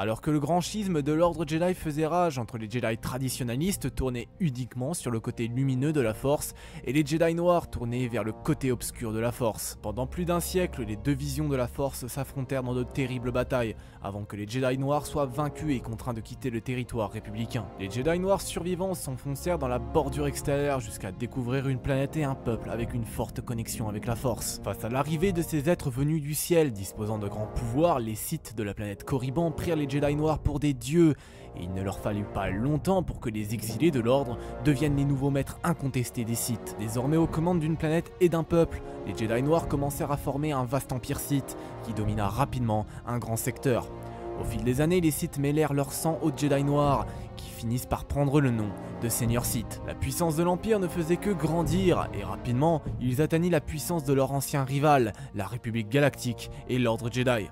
Alors que le grand schisme de l'ordre Jedi faisait rage entre les Jedi traditionnalistes tournés uniquement sur le côté lumineux de la Force et les Jedi noirs tournés vers le côté obscur de la Force. Pendant plus d'un siècle, les deux visions de la Force s'affrontèrent dans de terribles batailles avant que les Jedi noirs soient vaincus et contraints de quitter le territoire républicain. Les Jedi noirs survivants s'enfoncèrent dans la bordure extérieure jusqu'à découvrir une planète et un peuple avec une forte connexion avec la Force. Face à l'arrivée de ces êtres venus du ciel disposant de grands pouvoirs, les Sith de la planète Korriban prirent les Jedi noirs pour des dieux, et il ne leur fallut pas longtemps pour que les exilés de l'ordre deviennent les nouveaux maîtres incontestés des Sith. Désormais aux commandes d'une planète et d'un peuple, les Jedi noirs commencèrent à former un vaste empire Sith qui domina rapidement un grand secteur. Au fil des années, les Sith mêlèrent leur sang aux Jedi noirs, qui finissent par prendre le nom de Seigneur Sith. La puissance de l'Empire ne faisait que grandir, et rapidement, ils atteignirent la puissance de leur ancien rival, la République Galactique et l'Ordre Jedi.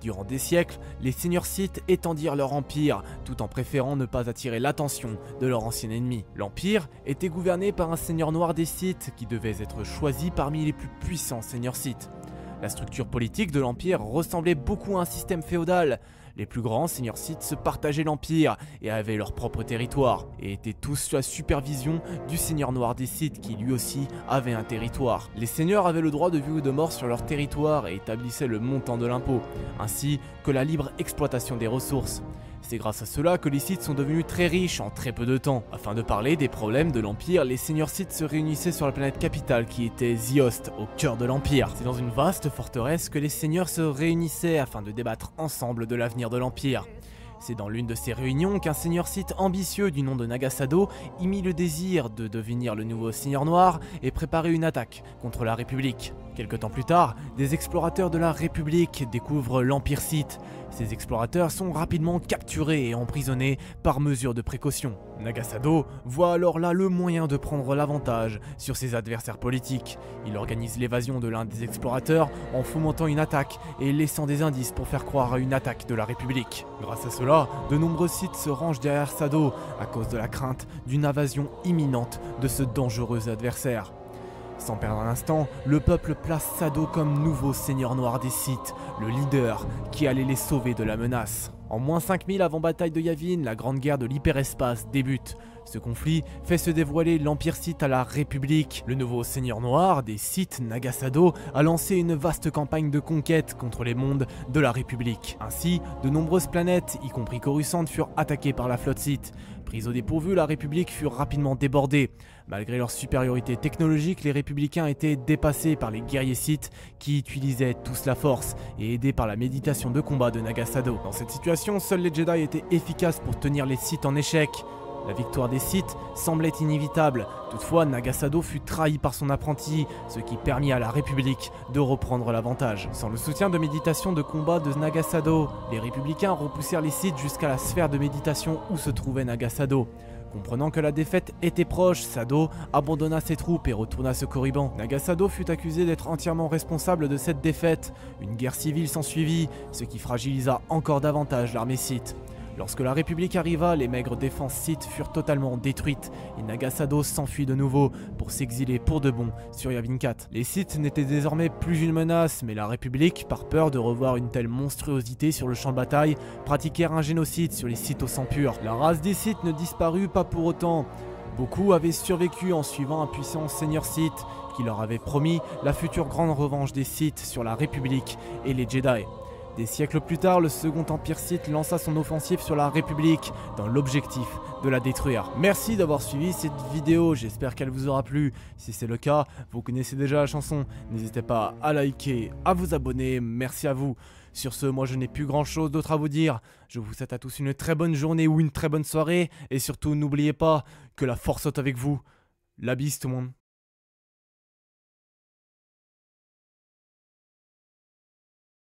Durant des siècles, les Seigneurs Sith étendirent leur empire, tout en préférant ne pas attirer l'attention de leur ancien ennemi. L'Empire était gouverné par un Seigneur Noir des Sith qui devait être choisi parmi les plus puissants Seigneurs Sith. La structure politique de l'Empire ressemblait beaucoup à un système féodal. Les plus grands Seigneurs Sith se partageaient l'Empire et avaient leur propre territoire, et étaient tous sous la supervision du Seigneur Noir des Sith qui lui aussi avait un territoire. Les seigneurs avaient le droit de vie ou de mort sur leur territoire et établissaient le montant de l'impôt, ainsi que la libre exploitation des ressources. C'est grâce à cela que les Sith sont devenus très riches en très peu de temps. Afin de parler des problèmes de l'Empire, les Seigneurs Sith se réunissaient sur la planète capitale qui était Ziost, au cœur de l'Empire. C'est dans une vaste forteresse que les seigneurs se réunissaient afin de débattre ensemble de l'avenir de l'Empire. C'est dans l'une de ces réunions qu'un Seigneur Sith ambitieux du nom de Nagasado émit le désir de devenir le nouveau Seigneur Noir et préparer une attaque contre la République. Quelque temps plus tard, des explorateurs de la République découvrent l'Empire Sith. Ces explorateurs sont rapidement capturés et emprisonnés par mesure de précaution. Nagasado voit alors là le moyen de prendre l'avantage sur ses adversaires politiques. Il organise l'évasion de l'un des explorateurs en fomentant une attaque et laissant des indices pour faire croire à une attaque de la République. Grâce à cela, de nombreux Sith se rangent derrière Sado à cause de la crainte d'une invasion imminente de ce dangereux adversaire. Sans perdre un instant, le peuple place Sado comme nouveau Seigneur Noir des Sith, le leader qui allait les sauver de la menace. En moins 5000 avant bataille de Yavin, la grande guerre de l'hyperespace débute. Ce conflit fait se dévoiler l'Empire Sith à la République. Le nouveau Seigneur Noir des Sith, Nagasado, a lancé une vaste campagne de conquête contre les mondes de la République. Ainsi, de nombreuses planètes, y compris Coruscant, furent attaquées par la flotte Sith. Prise au dépourvu, la République fut rapidement débordée. Malgré leur supériorité technologique, les Républicains étaient dépassés par les guerriers Sith qui utilisaient tous la force et aidés par la méditation de combat de Nagasado. Dans cette situation, seuls les Jedi étaient efficaces pour tenir les Sith en échec. La victoire des Sith semblait inévitable, toutefois Nagasado fut trahi par son apprenti, ce qui permit à la République de reprendre l'avantage. Sans le soutien de méditation de combat de Nagasado, les Républicains repoussèrent les Sith jusqu'à la sphère de méditation où se trouvait Nagasado. Comprenant que la défaite était proche, Sado abandonna ses troupes et retourna se Korriban. Nagasado fut accusé d'être entièrement responsable de cette défaite. Une guerre civile s'ensuivit, ce qui fragilisa encore davantage l'armée Sith. Lorsque la République arriva, les maigres défenses Sith furent totalement détruites et Nagasado s'enfuit de nouveau pour s'exiler pour de bon sur Yavin 4. Les Sith n'étaient désormais plus une menace, mais la République, par peur de revoir une telle monstruosité sur le champ de bataille, pratiquèrent un génocide sur les Sith au sang pur. La race des Sith ne disparut pas pour autant. Beaucoup avaient survécu en suivant un puissant Seigneur Sith qui leur avait promis la future grande revanche des Sith sur la République et les Jedi. Des siècles plus tard, le second empire Sith lança son offensive sur la République dans l'objectif de la détruire. Merci d'avoir suivi cette vidéo, j'espère qu'elle vous aura plu. Si c'est le cas, vous connaissez déjà la chanson, n'hésitez pas à liker, à vous abonner, merci à vous. Sur ce, moi je n'ai plus grand chose d'autre à vous dire. Je vous souhaite à tous une très bonne journée ou une très bonne soirée. Et surtout, n'oubliez pas que la force soit avec vous. La bise tout le monde.